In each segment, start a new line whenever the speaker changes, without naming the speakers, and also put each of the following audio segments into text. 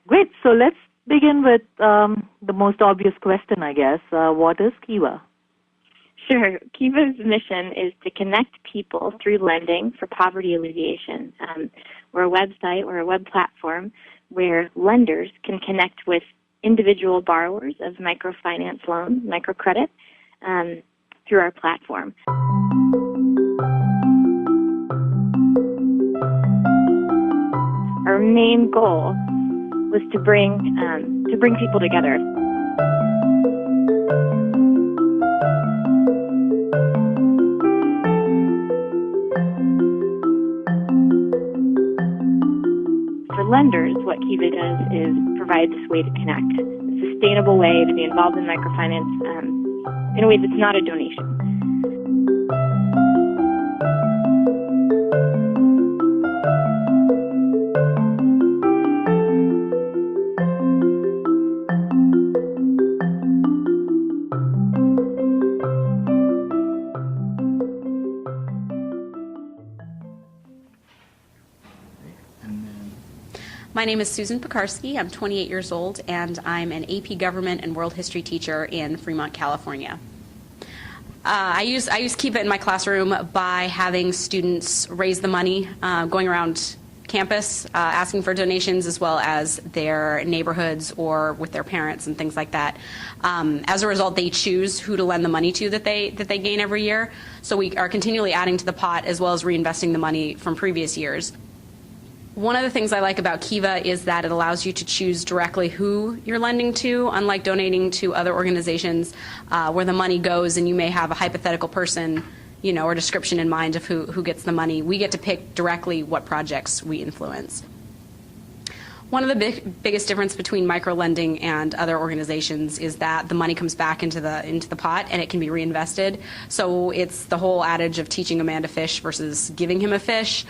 Great. So let's begin with the most obvious question, I guess. What is Kiva?
Sure. Kiva's mission is to connect people through lending for poverty alleviation. We're a website, we're a web platform where lenders can connect with individual borrowers of microfinance loans, microcredit, through our platform. Our main goal was to bring people together. For lenders, what Kiva does is provide this way to connect, a sustainable way to be involved in microfinance in a way that's not a donation.
My name is Susan Pekarsky. I'm 28 years old, and I'm an AP Government and World History teacher in Fremont, California. I use Kiva in my classroom by having students raise the money, going around campus, asking for donations, as well as their neighborhoods or with their parents and things like that. As a result, they choose who to lend the money to that they gain every year. So we are continually adding to the pot as well as reinvesting the money from previous years. One of the things I like about Kiva is that it allows you to choose directly who you're lending to, unlike donating to other organizations where the money goes and you may have a hypothetical person, or description in mind of who gets the money. We get to pick directly what projects we influence. One of the biggest difference between microlending and other organizations is that the money comes back into the pot and it can be reinvested. So it's the whole adage of teaching a man to fish versus giving him a fish.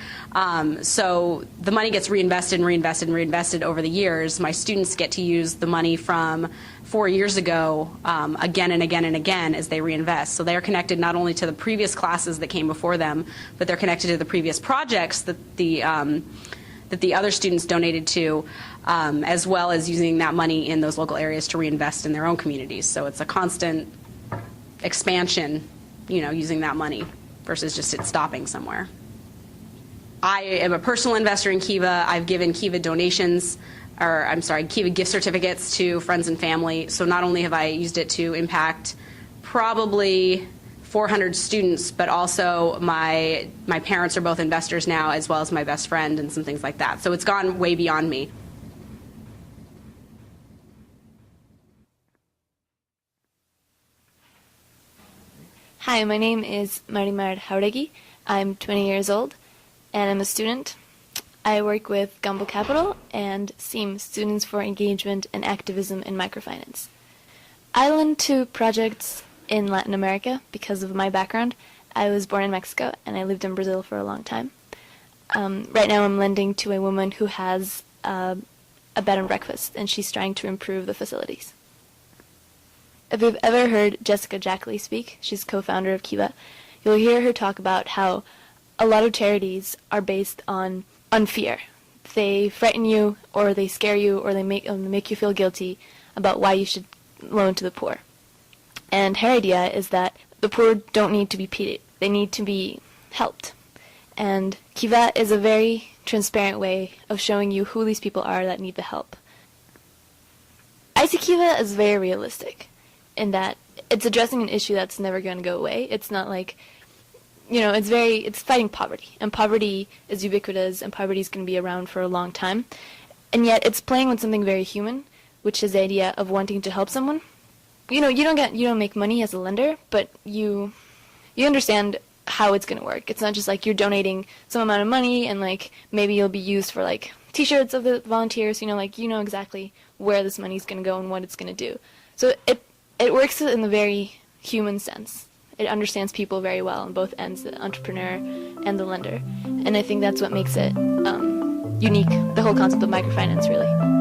So the money gets reinvested and reinvested and reinvested over the years. My students get to use the money from 4 years ago again and again and again as they reinvest. So they are connected not only to the previous classes that came before them, but they're connected to the previous projects that the other students donated to, as well as using that money in those local areas to reinvest in their own communities. So it's a constant expansion, using that money versus just it stopping somewhere. I am a personal investor in Kiva. I've given Kiva Kiva gift certificates to friends and family. So not only have I used it to impact probably 400 students, but also my parents are both investors now, as well as my best friend and some things like that. So it's gone way beyond me.
Hi, my name is Marimar Jauregui. I'm 20 years old, and I'm a student. I work with Gumbo Capital and SEAM, Students for Engagement and Activism in Microfinance. I lend to projects in Latin America because of my background. I was born in Mexico and I lived in Brazil for a long time. Right now I'm lending to a woman who has a bed and breakfast, and she's trying to improve the facilities. If you've ever heard Jessica Jackley speak, she's co-founder of Kiva, you'll hear her talk about how a lot of charities are based on fear. They frighten you, or they scare you, or they make you feel guilty about why you should loan to the poor. And her idea is that the poor don't need to be pitied. They need to be helped. And Kiva is a very transparent way of showing you who these people are that need the help. I see Kiva as very realistic in that it's addressing an issue that's never going to go away. It's not like, it's fighting poverty. And poverty is ubiquitous, and poverty is going to be around for a long time. And yet it's playing with something very human, which is the idea of wanting to help someone. You don't make money as a lender, but you understand how it's going to work. It's not just like you're donating some amount of money and maybe you'll be used for t-shirts of the volunteers, you know exactly where this money is going to go and what it's going to do. So it works in a very human sense. It understands people very well on both ends, the entrepreneur and the lender. And I think that's what makes it unique, the whole concept of microfinance, really.